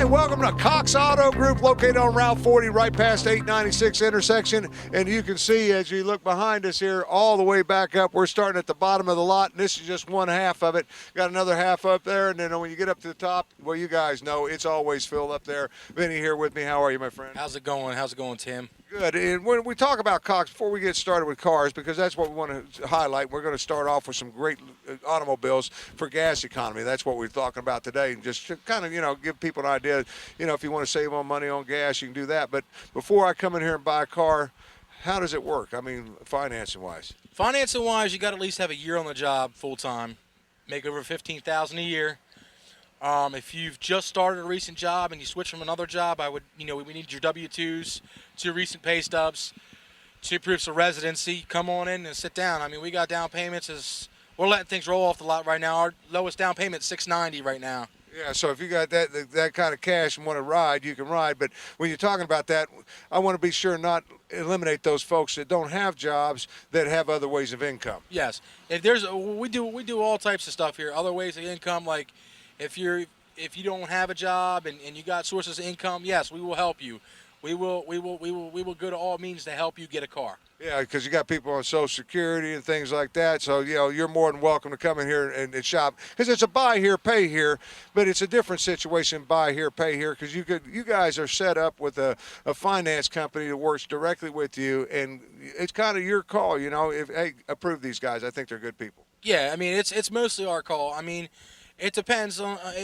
and welcome to Cox Auto Group, located on Route 40, right past 896 intersection. And you can see as you look behind us here, all the way back up, we're starting at the bottom of the lot, and this is just one half of it. Got another half up there, and then when you get up to the top, well, you guys know it's always filled up there. Vinny here with me. How are you, my friend? How's it going? How's it going, Tim? Good. And when we talk about Cox, before we get started with cars, because that's what we want to highlight, we're going to start off with some great automobiles for gas economy. That's what we're talking about today. And just to kind of, give people an idea, if you want to save on money on gas, you can do that. But before I come in here and buy a car, how does it work? I mean, financing-wise. Financing-wise, you got to at least have a year on the job full-time, make over $15,000 a year. If you've just started a recent job and you switch from another job, I would, we need your W-2s, 2 recent pay stubs, 2 proofs of residency. Come on in and sit down. I mean, we got down payments. We're letting things roll off the lot right now. Our lowest down payment is $690 right now. Yeah, so if you got that kind of cash and want to ride, you can ride. But when you're talking about that, I want to be sure not eliminate those folks that don't have jobs that have other ways of income. Yes, if we do all types of stuff here. Other ways of income, like if you don't have a job and you got sources of income, yes, we will help you. We will go to all means to help you get a car. Yeah, because you got people on Social Security and things like that. So, you're more than welcome to come in here and shop. Because it's a buy here, pay here, but it's a different situation, buy here, pay here, because you guys are set up with a finance company that works directly with you, and it's kind of your call, hey, approve these guys. I think they're good people. Yeah, I mean, it's mostly our call. I mean, it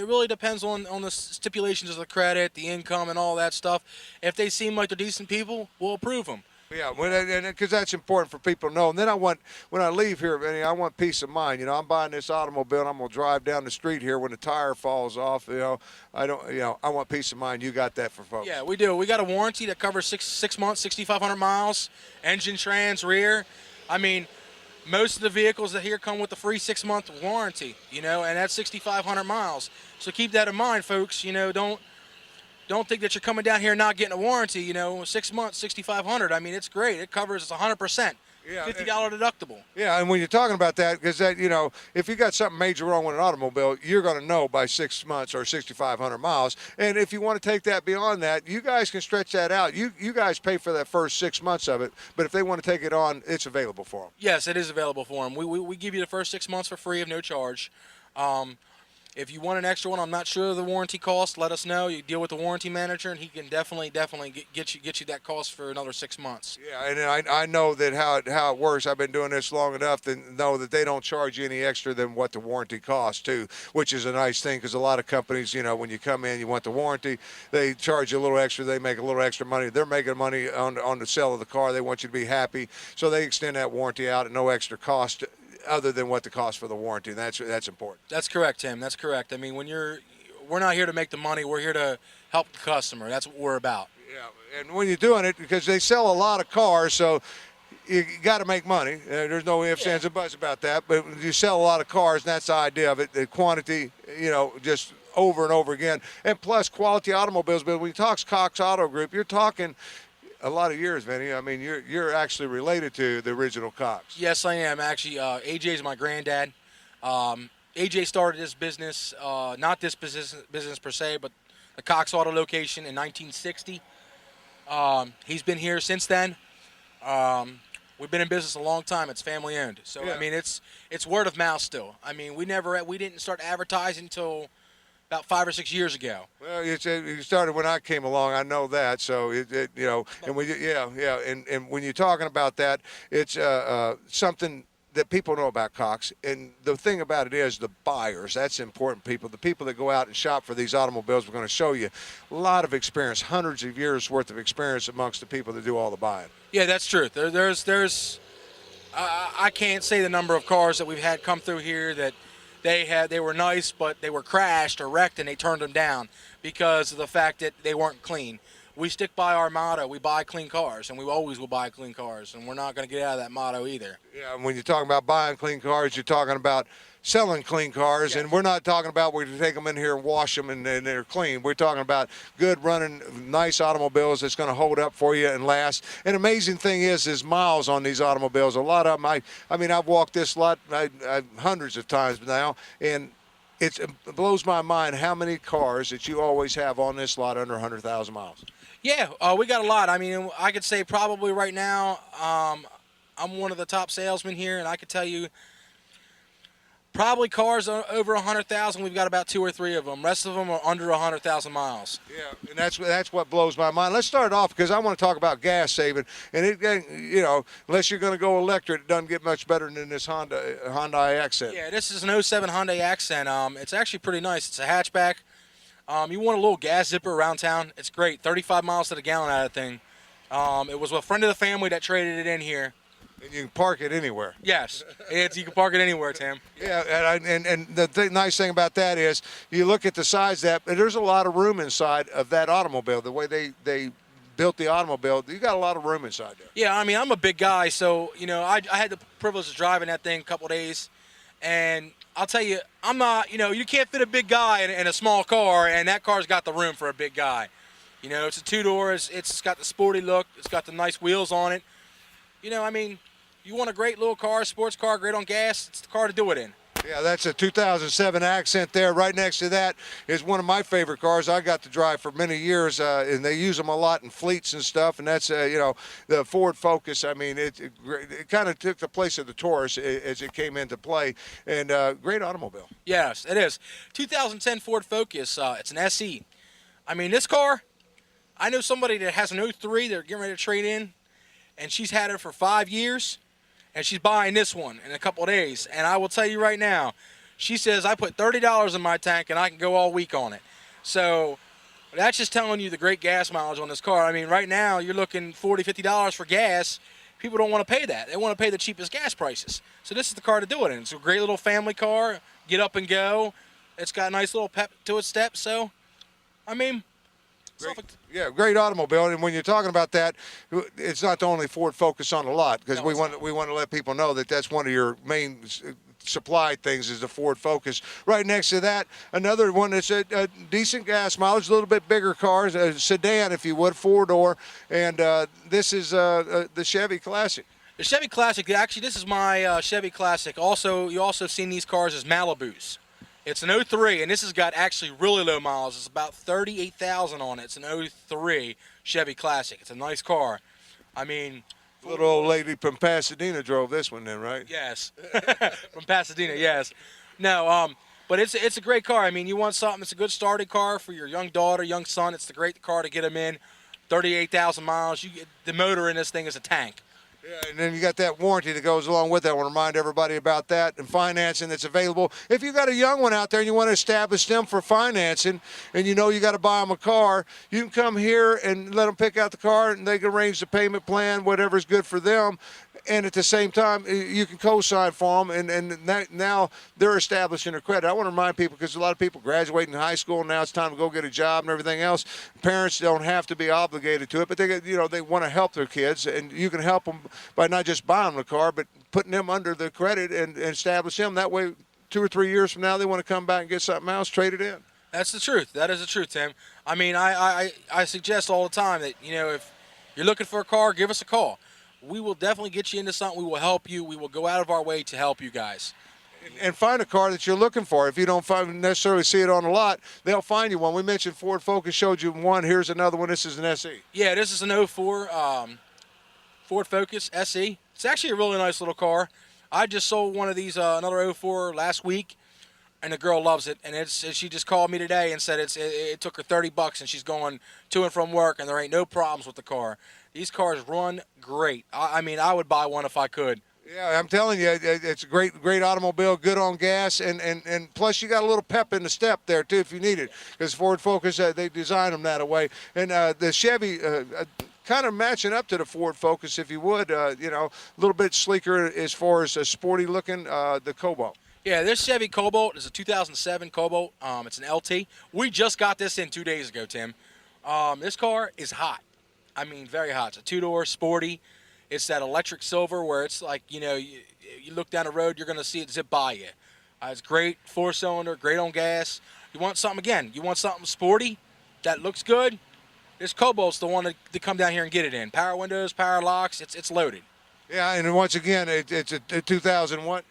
really depends on the stipulations of the credit, the income, and all that stuff. If they seem like they're decent people, we'll approve them. Yeah, because that's important for people to know. And then when I leave here, Vinny, I want peace of mind. I'm buying this automobile, and I'm going to drive down the street here when the tire falls off. I want peace of mind. You got that for folks. Yeah, we do. We got a warranty that covers 6 months, 6,500 miles, engine, trans, rear. I mean, most of the vehicles that here come with a free 6-month warranty, and that's 6,500 miles. So keep that in mind, folks. Don't think that you're coming down here and not getting a warranty. 6 months, 6,500. I mean, it's great. It covers us 100%. Yeah, $50 deductible. Yeah, and when you're talking about that, because if you got something major wrong with an automobile, you're going to know by 6 months or 6,500 miles. And if you want to take that beyond that, you guys can stretch that out. You guys pay for that first 6 months of it, but if they want to take it on, it's available for them. Yes, it is available for them. We give you the first 6 months for free of no charge. If you want an extra one, I'm not sure of the warranty cost, let us know. You deal with the warranty manager, and he can definitely get you that cost for another 6 months. Yeah, and I know that how it works. I've been doing this long enough to know that they don't charge you any extra than what the warranty costs, too, which is a nice thing because a lot of companies, when you come in, you want the warranty, they charge you a little extra. They make a little extra money. They're making money on the sale of the car. They want you to be happy, so they extend that warranty out at no extra cost other than what the cost for the warranty. And that's important. That's correct, Tim. That's correct. I mean, we're not here to make the money. We're here to help the customer. That's what we're about. Yeah, and when you're doing it, because they sell a lot of cars, so you got to make money. There's no ifs, ands, and buts about that. But you sell a lot of cars, and that's the idea of it. The quantity, just over and over again. And plus, quality automobiles. But when you talk Cox Auto Group, you're talking a lot of years, Vinny. I mean, you're actually related to the original Cox. Yes, I am. Actually, AJ is my granddad. AJ started this business, not this business per se, but the Cox Auto location in 1960. He's been here since then. We've been in business a long time. It's family owned. So, yeah. I mean, it's word of mouth still. I mean, we didn't start advertising until about 5 or 6 years ago. Well, you started when I came along. I know that. So and and when you're talking about that, it's something that people know about Cox. And the thing about it is the buyers. That's important people. The people that go out and shop for these automobiles. We're going to show you a lot of experience, hundreds of years worth of experience amongst the people that do all the buying. Yeah, that's true. There's I can't say the number of cars that we've had come through here that they were nice, but they were crashed or wrecked, and they turned them down because of the fact that they weren't clean. We stick by our motto. We buy clean cars, and we always will buy clean cars, and we're not going to get out of that motto either. Yeah, and when you're talking about buying clean cars, you're talking about selling clean cars, and we're not talking about we're going to take them in here and wash them and they're clean. We're talking about good running, nice automobiles that's going to hold up for you and last. And amazing thing is miles on these automobiles. A lot of them, I mean, I've walked this lot hundreds of times now, and it blows my mind how many cars that you always have on this lot under 100,000 miles. Yeah, we got a lot. I mean, I could say probably right now, I'm one of the top salesmen here, and I could tell you probably cars over 100,000. We've got about 2 or 3 of them. Rest of them are under 100,000 miles. Yeah, and that's what blows my mind. Let's start off because I want to talk about gas saving, and unless you're going to go electric, it doesn't get much better than this Hyundai Accent. Yeah, this is an '07 Hyundai Accent. It's actually pretty nice. It's a hatchback. You want a little gas zipper around town? It's great. 35 miles to the gallon out of the thing. It was a friend of the family that traded it in here. And you can park it anywhere. Yes, you can park it anywhere, Tim. Yeah, and the nice thing about that is you look at the size of that, there's a lot of room inside of that automobile. The way they built the automobile, you got a lot of room inside there. Yeah, I mean, I'm a big guy, so, I had the privilege of driving that thing a couple days, and I'll tell you, I'm not, you can't fit a big guy in a small car, and that car's got the room for a big guy. It's a 2-door, it's got the sporty look, it's got the nice wheels on it. I mean, you want a great little car, sports car, great on gas, it's the car to do it in. Yeah, that's a 2007 Accent there. Right next to that is one of my favorite cars I got to drive for many years, and they use them a lot in fleets and stuff, and that's, the Ford Focus. I mean, it kind of took the place of the Taurus as it came into play, and great automobile. Yes, it is. 2010 Ford Focus, it's an SE. I mean, this car, I know somebody that has an '03 they're getting ready to trade in, and she's had it for 5 years. And she's buying this one in a couple of days. And I will tell you right now, she says, I put $30 in my tank and I can go all week on it. So that's just telling you the great gas mileage on this car. I mean, right now, you're looking $40, $50 for gas. People don't want to pay that. They want to pay the cheapest gas prices. So this is the car to do it in. It's a great little family car. Get up and go. It's got a nice little pep to its step. So, I mean... Great automobile. And when you're talking about that, it's not the only Ford Focus on the lot, because we want to let people know that that's one of your main supply things is the Ford Focus. Right next to that, another one that's a decent gas mileage, a little bit bigger cars, a sedan, if you would, 4-door, and this is the Chevy Classic. The Chevy Classic, actually, this is my Chevy Classic. Also, you also seen these cars as Malibus. It's an '03, and this has got actually really low miles. It's about 38,000 on it. It's an '03 Chevy Classic. It's a nice car. I mean... Little old lady from Pasadena drove this one then, right? Yes. From Pasadena, yes. No, but it's a great car. I mean, you want something, it's a good starting car for your young daughter, young son. It's the great car to get them in. 38,000 miles. The motor in this thing is a tank. Yeah, and then you got that warranty that goes along with that. I want to remind everybody about that, and financing that's available. If you got a young one out there and you want to establish them for financing, and you got to buy them a car, you can come here and let them pick out the car, and they can arrange the payment plan, whatever's good for them. And at the same time, you can co-sign for them, and now they're establishing their credit. I want to remind people, because a lot of people graduating high school, and now it's time to go get a job and everything else. Parents don't have to be obligated to it, but they want to help their kids, and you can help them by not just buying them a car, but putting them under the credit and establish them. That way, 2 or 3 years from now, they want to come back and get something else, trade it in. That's the truth. That is the truth, Tim. I mean, I suggest all the time that, if you're looking for a car, give us a call. We will definitely get you into something. We will help you. We will go out of our way to help you guys. And find a car that you're looking for. If you don't necessarily see it on the lot, they'll find you one. We mentioned Ford Focus, showed you one. Here's another one. This is an SE. Yeah, this is an '04 Ford Focus SE. It's actually a really nice little car. I just sold one of these, another '04 last week, and the girl loves it. And she just called me today and said it took her $30, and she's going to and from work, and there ain't no problems with the car. These cars run great. I mean, I would buy one if I could. Yeah, I'm telling you, it's a great automobile, good on gas, and plus you got a little pep in the step there, too, if you need it. Because Ford Focus, they designed them that way. And the Chevy, kind of matching up to the Ford Focus, if you would, a little bit sleeker as far as sporty looking, the Cobalt. Yeah, this Chevy Cobalt is a 2007 Cobalt. It's an LT. We just got this in 2 days ago, Tim. This car is hot. I mean, very hot. It's a 2-door, sporty. It's that electric silver where it's like, you look down the road, you're going to see it zip by you. It's great, 4-cylinder, great on gas. You want something sporty that looks good, this Cobalt's the one to come down here and get it in. Power windows, power locks, it's loaded. Yeah, and once again, it's a 2000 what?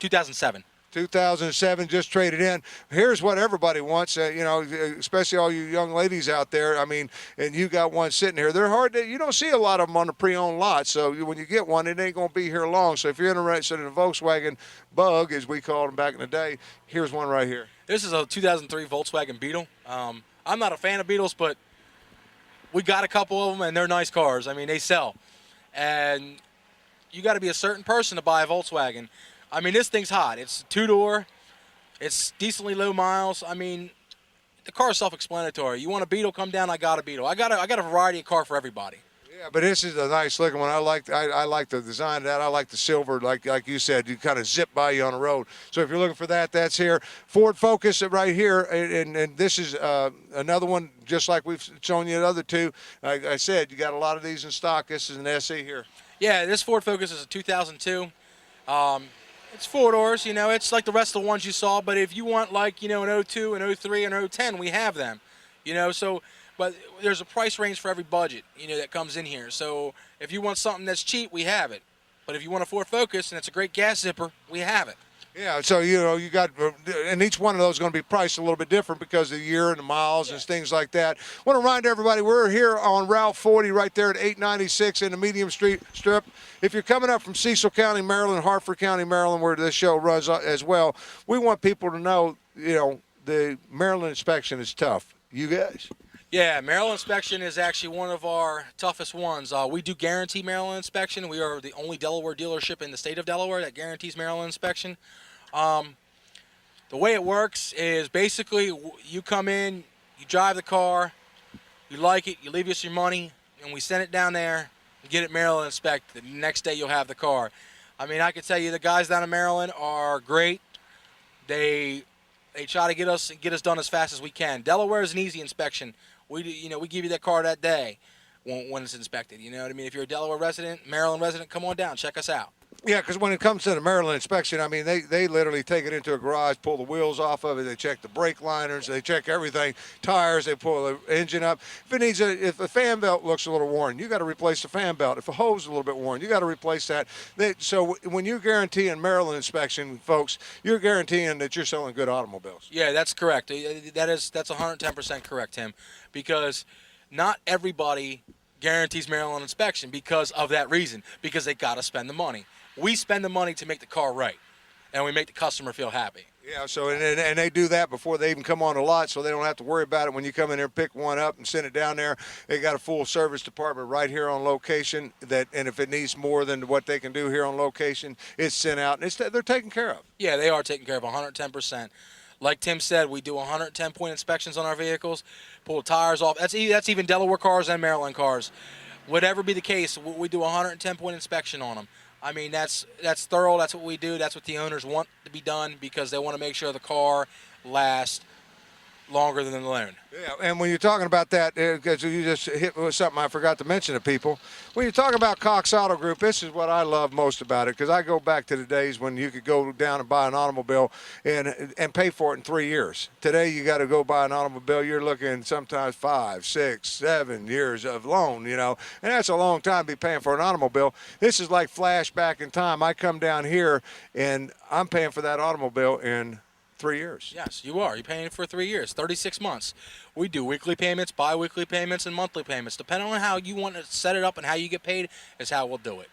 2007. 2007, just traded in. Here's what everybody wants, especially all you young ladies out there. I mean, and you got one sitting here. They're hard you don't see a lot of them on the pre-owned lot. So when you get one, it ain't going to be here long. So if you're interested in a Volkswagen Bug, as we called them back in the day, here's one right here. This is a 2003 Volkswagen Beetle. I'm not a fan of Beetles, but we got a couple of them, and they're nice cars. I mean, they sell. And you got to be a certain person to buy a Volkswagen. I mean, this thing's hot. It's two-door. It's decently low miles. I mean, the car is self-explanatory. You want a Beetle, come down, I got a Beetle. I got a variety of car for everybody. Yeah, but this is a nice looking one. I like the design of that. I like the silver, like you said, you kind of zip by you on the road. So if you're looking for that, that's here. Ford Focus right here, and this is another one just like we've shown you the other two. Like I said, you got a lot of these in stock. This is an SE here. Yeah, this Ford Focus is a 2002. It's 4 doors, it's like the rest of the ones you saw, but if you want like, an 02, an 03, and 010, we have them, but there's a price range for every budget, that comes in here. So if you want something that's cheap, we have it. But if you want a Ford Focus and it's a great gas zipper, we have it. Yeah, so you got, and each one of those is going to be priced a little bit different because of the year and the miles and things like that. I want to remind everybody we're here on Route 40 right there at 896 in the Medium Street Strip. If you're coming up from Cecil County, Maryland, Hartford County, Maryland, where this show runs as well, we want people to know, the Maryland inspection is tough. You guys? Yeah, Maryland inspection is actually one of our toughest ones. We do guarantee Maryland inspection. We are the only Delaware dealership in the state of Delaware that guarantees Maryland inspection. The way it works is basically you come in, you drive the car, you like it, you leave us your money, and we send it down there and get it Maryland inspected. The next day you'll have the car. I mean, I can tell you the guys down in Maryland are great. They try to get us done as fast as we can. Delaware is an easy inspection. We give you that car that day when it's inspected. You know what I mean? If you're a Delaware resident, Maryland resident, come on down, check us out. Yeah, because when it comes to the Maryland inspection, I mean, they literally take it into a garage, pull the wheels off of it, they check the brake liners, they check everything, tires, they pull the engine up. If a fan belt looks a little worn, you got to replace the fan belt. If a hose is a little bit worn, you got to replace that. So when you're guaranteeing Maryland inspection, folks, you're guaranteeing that you're selling good automobiles. Yeah, that's correct. That's 110% correct, Tim, because not everybody guarantees Maryland inspection because of that reason, because they got to spend the money. We spend the money to make the car right, and we make the customer feel happy. Yeah, so and they do that before they even come on the lot, so they don't have to worry about it when you come in there and pick one up and send it down there. They got a full service department right here on location, and if it needs more than what they can do here on location, it's sent out, and they're taken care of. Yeah, they are taken care of 110%. Like Tim said, we do 110-point inspections on our vehicles, pull the tires off. That's even Delaware cars and Maryland cars. Whatever be the case, we do 110-point inspection on them. I mean, that's thorough. That's what we do. That's what the owners want to be done because they want to make sure the car lasts longer than the loan. Yeah, and when you're talking about that, because you just hit with something I forgot to mention to people, when you're talking about Cox Auto Group, this is what I love most about it, because I go back to the days when you could go down and buy an automobile and pay for it in 3 years. Today, you got to go buy an automobile. You're looking sometimes 5, 6, 7 years of loan, and that's a long time to be paying for an automobile. This is like flashback in time. I come down here, and I'm paying for that automobile in 3 years. Yes, you are. You're paying for 3 years, 36 months. We do weekly payments, bi-weekly payments, and monthly payments. Depending on how you want to set it up and how you get paid is how we'll do it.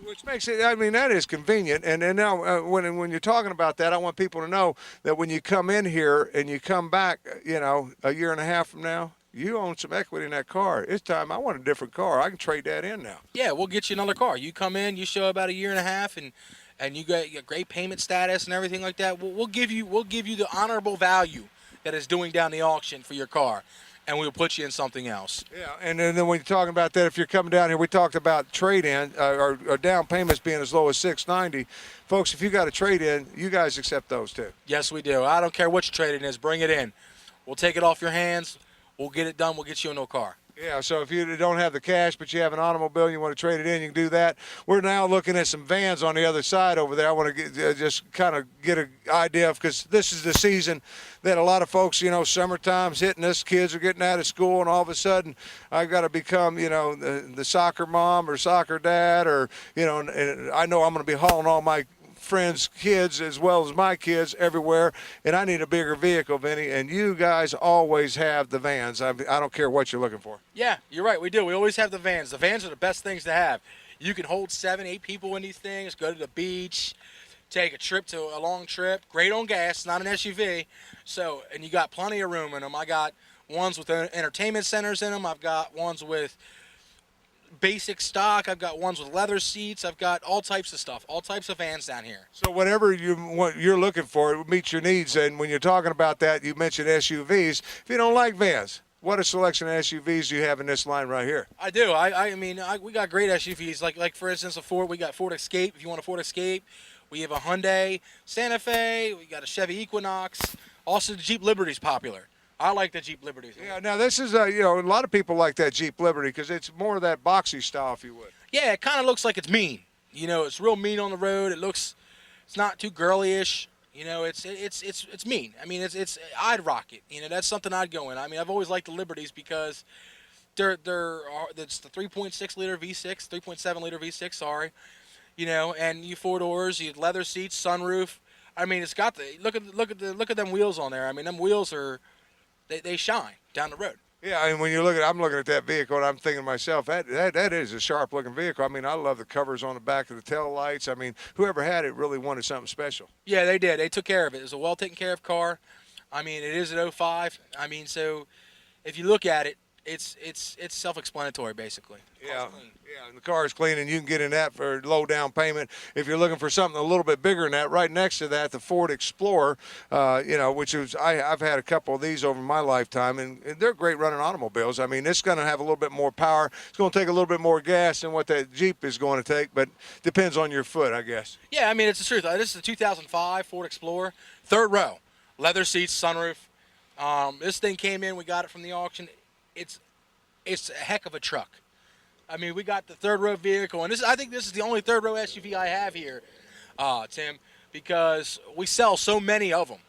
Which makes it, I mean, that is convenient. And now when you're talking about that, I want people to know that when you come in here and you come back, a year and a half from now, you own some equity in that car. It's time. I want a different car. I can trade that in now. Yeah, we'll get you another car. You come in, you show about a year and a half, and you got great payment status and everything like that. We'll give you the honorable value that is doing down the auction for your car, and we'll put you in something else. Yeah, and then when you're talking about that, if you're coming down here, we talked about trade-in or down payments being as low as $690. Folks, if you got a trade-in, you guys accept those too. Yes, we do. I don't care what your trade-in is. Bring it in. We'll take it off your hands. We'll get it done. We'll get you a new car. Yeah, so if you don't have the cash but you have an automobile and you want to trade it in, you can do that. We're now looking at some vans on the other side over there. I want to just kind of get an idea of, because this is the season that a lot of folks, summertime's hitting us, kids are getting out of school, and all of a sudden I've got to become, the soccer mom or soccer dad, or, and I know I'm going to be hauling all my friends' kids as well as my kids everywhere, and I need a bigger vehicle, Vinny. And you guys always have the vans. I don't care what you're looking for. Yeah, you're right. We do. We always have the vans. The vans are the best things to have. You can hold 7, 8 people in these things. Go to the beach, take a trip to a long trip. Great on gas, not an SUV. So, and you got plenty of room in them. I got ones with entertainment centers in them. I've got ones with basic stock. I've got ones with leather seats. I've got all types of stuff, all types of vans down here. So whatever you're looking for, it meets your needs. And when you're talking about that, you mentioned SUVs. If you don't like vans, what a selection of SUVs do you have in this line right here? I do. We got great SUVs. Like for instance, we got Ford Escape. If you want a Ford Escape, we have a Hyundai Santa Fe. We got a Chevy Equinox. Also, the Jeep Liberty's popular. I like the Jeep Liberty. Yeah, now this is, a lot of people like that Jeep Liberty because it's more of that boxy style, if you would. Yeah, it kind of looks like it's mean. It's real mean on the road. It's not too girly-ish. It's mean. I mean, I'd rock it. That's something I'd go in. I mean, I've always liked the Liberties because it's the 3.6 liter V6, 3.7 liter V6. Sorry, and you 4 doors, you leather seats, sunroof. I mean, it's got look at them wheels on there. I mean, them wheels they shine down the road. Yeah, and when I'm looking at that vehicle, and I'm thinking to myself, that is a sharp-looking vehicle. I mean, I love the covers on the back of the tail lights. I mean, whoever had it really wanted something special. Yeah, they did. They took care of it. It was a well taken care of car. I mean, it is an '05. I mean, so if you look at it, it's self-explanatory, basically. Yeah, and the car is clean, and you can get in that for low down payment. If you're looking for something a little bit bigger than that, right next to that, the Ford Explorer, which is I've had a couple of these over my lifetime, and they're great running automobiles. I mean, it's going to have a little bit more power. It's going to take a little bit more gas than what that Jeep is going to take, but depends on your foot, I guess. Yeah, I mean, it's the truth. This is a 2005 Ford Explorer, 3rd row, leather seats, sunroof. This thing came in. We got it from the auction. It's a heck of a truck. I mean, we got the 3rd row vehicle, and I think this is the only 3rd row SUV I have here, Tim, because we sell so many of them,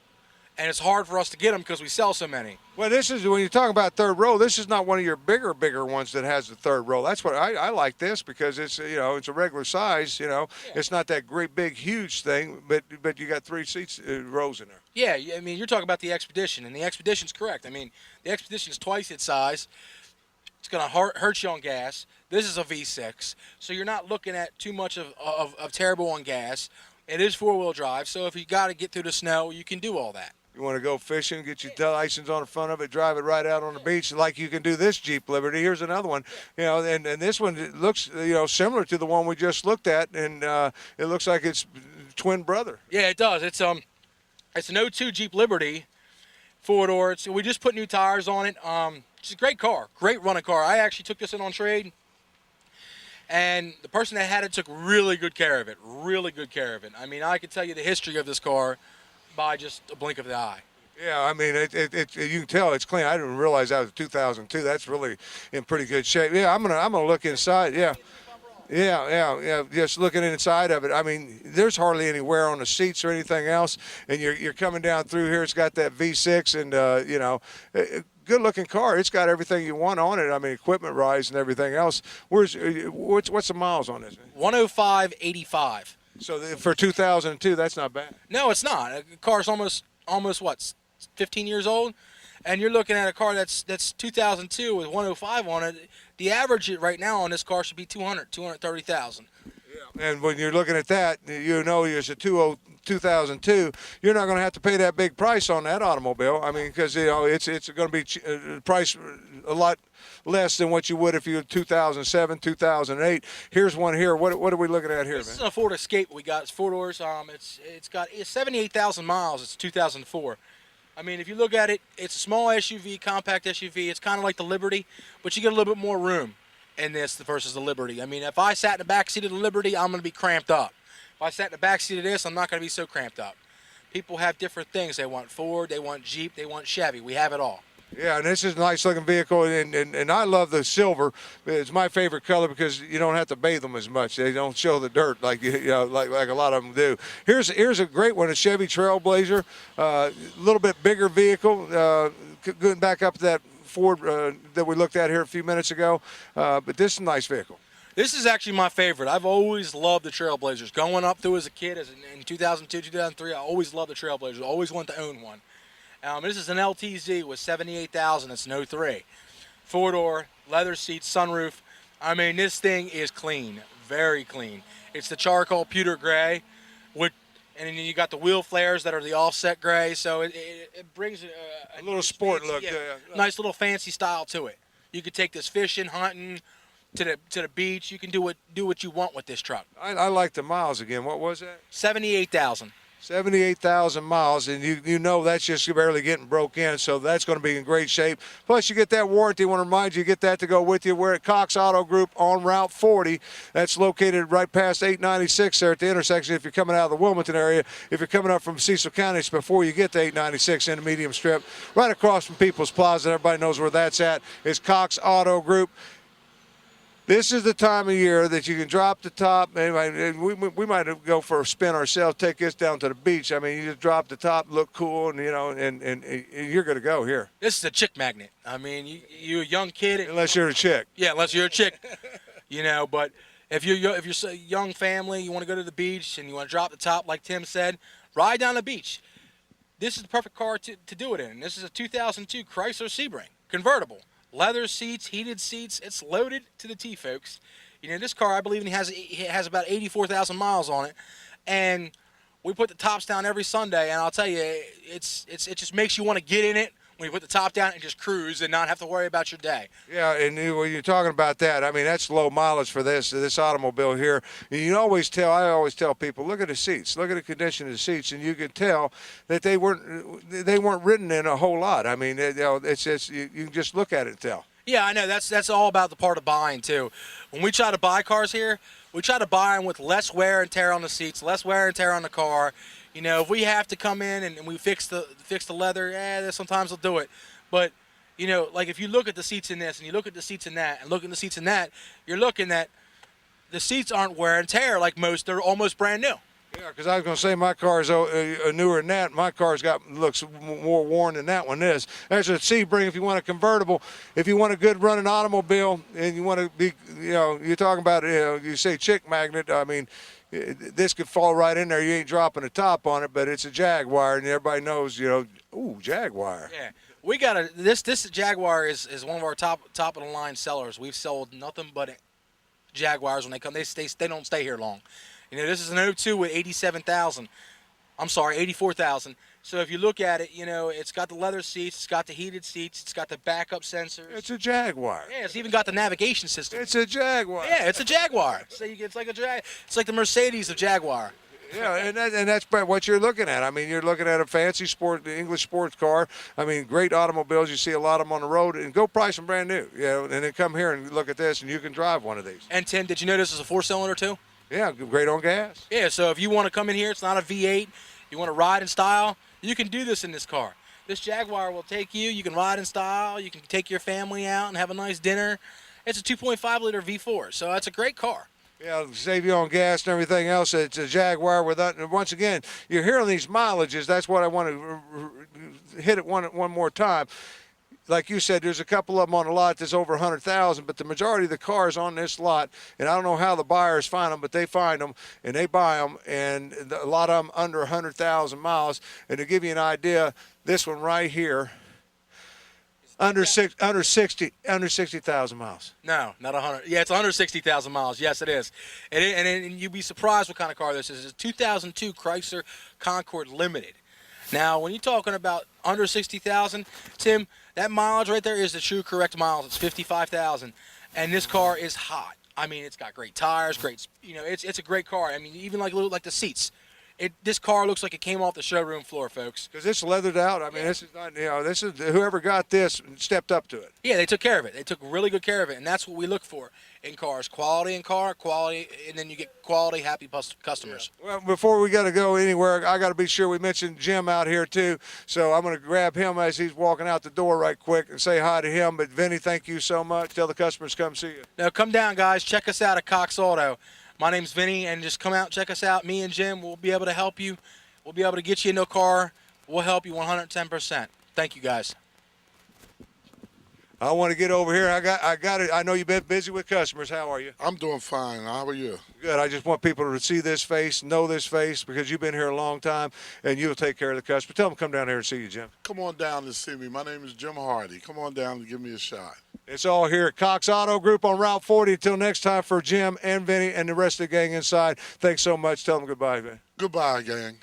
and it's hard for us to get them because we sell so many. Well, this is when you're talking about 3rd row. This is not one of your bigger ones that has the 3rd row. That's what I like this because it's it's a regular size. Yeah. It's not that great big huge thing, but you got 3 seats rows in there. Yeah, I mean, you're talking about the Expedition, and the Expedition's correct. I mean, the Expedition's twice its size. It's going to hurt you on gas. This is a V6, so you're not looking at too much of terrible on gas. It is 4-wheel drive, so if you got to get through the snow, you can do all that. You want to go fishing, get your license on the front of it, drive it right out on the beach like you can do this Jeep Liberty. Here's another one, and this one looks, similar to the one we just looked at, and it looks like it's twin brother. Yeah, it does. It's an 02 Jeep Liberty, 4-door. So we just put new tires on it. It's a great car, great running car. I actually took this in on trade, and the person that had it took really good care of it, I mean, I could tell you the history of this car by just a blink of the eye. Yeah, I mean, you can tell it's clean. I didn't realize that was 2002. That's really in pretty good shape. Yeah, I'm gonna look inside. Yeah. Yeah. Just looking inside of it. I mean, there's hardly any wear on the seats or anything else. And you're coming down through here. It's got that V6, and good-looking car. It's got everything you want on it. I mean, equipment rise and everything else. What's the miles on this? 105.85. So for 2002, that's not bad. No, it's not. A car's almost what, 15 years old, and you're looking at a car that's 2002 with 105 on it. The average right now on this car should be 230,000. Yeah. And when you're looking at that, it's a 2002. You're not going to have to pay that big price on that automobile. I mean, because it's going to be priced a lot less than what you would if you had 2007, 2008. Here's one here. What are we looking at here, This man? is a Ford Escape we got. It's 4 doors. It's got 78,000 miles. It's 2004. I mean, if you look at it, it's a small SUV, compact SUV. It's kind of like the Liberty, but you get a little bit more room in this versus the Liberty. I mean, if I sat in the back seat of the Liberty, I'm going to be cramped up. If I sat in the back seat of this, I'm not going to be so cramped up. People have different things. They want Ford, they want Jeep, they want Chevy. We have it all. Yeah, and this is a nice-looking vehicle, and I love the silver. It's my favorite color because you don't have to bathe them as much. They don't show the dirt like like a lot of them do. Here's a great one, a Chevy Trailblazer, a little bit bigger vehicle. Going back up to that Ford that we looked at here a few minutes ago, but this is a nice vehicle. This is actually my favorite. I've always loved the Trailblazers. Going up through as a kid, in 2002, 2003, I always loved the Trailblazers. Always wanted to own one. This is an LTZ with 78,000. It's an '03. Four-door, leather seats, sunroof. I mean, this thing is clean, very clean. It's the charcoal pewter gray, and then you got the wheel flares that are the offset gray. So it brings A little sport fancy, look. yeah, Yeah. nice little fancy style to it. You could take this fishing, hunting, to the beach. You can do what you want with this truck. I like the miles again. What was that? 78,000. 78,000 miles, and you know that's just barely getting broke in, so that's going to be in great shape. Plus, you get that warranty. I want to remind you get that to go with you. We're at Cox Auto Group on Route 40. That's located right past 896 there at the intersection if you're coming out of the Wilmington area. If you're coming up from Cecil County, it's before you get to 896 in the medium strip. Right across from People's Plaza, everybody knows where that's at, is Cox Auto Group. This is the time of year that you can drop the top. Anyway, we might go for a spin ourselves, take this down to the beach. I mean, you just drop the top, look cool, and, and you're going to go here. This is a chick magnet. I mean, you're a young kid. Unless you're a chick. Yeah, unless you're a chick. But if you're a young family, you want to go to the beach and you want to drop the top, like Tim said, ride down the beach. This is the perfect car to do it in. This is a 2002 Chrysler Sebring convertible. Leather seats, heated seats. It's loaded to the T, folks. This car, I believe, it has about 84,000 miles on it, and we put the tops down every Sunday. And I'll tell you, it just makes you want to get in it when you put the top down and just cruise and not have to worry about your day. Yeah, and when you're talking about that, I mean, that's low mileage for this automobile here. I always tell people, look at the seats, look at the condition of the seats, and you can tell that they weren't ridden in a whole lot. I mean, it's just you can just look at it and tell. Yeah, I know. That's all about the part of buying too. When we try to buy cars here, we try to buy them with less wear and tear on the seats, less wear and tear on the car. If we have to come in and we fix the leather, sometimes we'll do it. But like if you look at the seats in this and you look at the seats in that and look at the seats in that, you're looking at the seats aren't wear and tear like most. They're almost brand new. Yeah, because I was going to say my car's newer than that. My car's looks more worn than that one is. There's a Sebring if you want a convertible. If you want a good running automobile and you want to be, you're talking about, you say chick magnet. I mean, this could fall right in there. You ain't dropping a top on it, but it's a Jaguar, and everybody knows, ooh, Jaguar. Yeah. We got this Jaguar is one of our top of the line sellers. We've sold nothing but Jaguars when they come. They don't stay here long. This is an 02 with 84,000. So if you look at it, it's got the leather seats, it's got the heated seats, it's got the backup sensors. It's a Jaguar. Yeah, it's even got the navigation system. It's a Jaguar. Yeah, it's a Jaguar. So it's like the Mercedes of Jaguar. Yeah, and that's what you're looking at. I mean, you're looking at a fancy English sports car. I mean, great automobiles. You see a lot of them on the road, and go price them brand new. And then come here and look at this, and you can drive one of these. And Tim, did you know this is a 4-cylinder too? Yeah, great on gas. Yeah, so if you want to come in here, it's not a V8. You want to ride in style, you can do this in this car. This Jaguar will take you. You can ride in style. You can take your family out and have a nice dinner. It's a 2.5-liter V4, so that's a great car. Yeah, save you on gas and everything else. It's a Jaguar without. Once again, you're hearing these mileages. That's what I want to hit it one more time. Like you said, there's a couple of them on the lot that's over 100,000, but the majority of the cars on this lot, and I don't know how the buyers find them, but they find them and they buy them, and a lot of them under 100,000 miles. And to give you an idea, this one right here, under 60,000 miles. No, not 100. Yeah, it's under 60,000 miles. Yes, it is. And you'd be surprised what kind of car this is. It's a 2002 Chrysler Concord Limited. Now, when you're talking about under 60,000, Tim, that mileage right there is the true correct miles. It's 55,000, and this car is hot. I mean, it's got great tires, it's a great car. I mean, even like the seats. This car looks like it came off the showroom floor, folks. Because it's leathered out. I mean, This is not, this is whoever got this stepped up to it. Yeah, they took care of it. They took really good care of it, and that's what we look for in cars: quality in car, quality, and then you get quality, happy customers. Yeah. Well, before we got to go anywhere, I got to be sure we mention Jim out here too. So I'm going to grab him as he's walking out the door right quick and say hi to him. But Vinny, thank you so much. Tell the customers come see you. Now come down, guys. Check us out at Cox Auto. My name's Vinny, and just come out, check us out. Me and Jim will be able to help you. We'll be able to get you into a car. We'll help you 110%. Thank you, guys. I want to get over here. I got it. I know you've been busy with customers. How are you? I'm doing fine. How are you? Good. I just want people to see this face, know this face, because you've been here a long time, and you'll take care of the customer. Tell them to come down here and see you, Jim. Come on down and see me. My name is Jim Hardy. Come on down and give me a shot. It's all here at Cox Auto Group on Route 40. Until next time, for Jim and Vinny and the rest of the gang inside, thanks so much. Tell them goodbye, man. Goodbye, gang.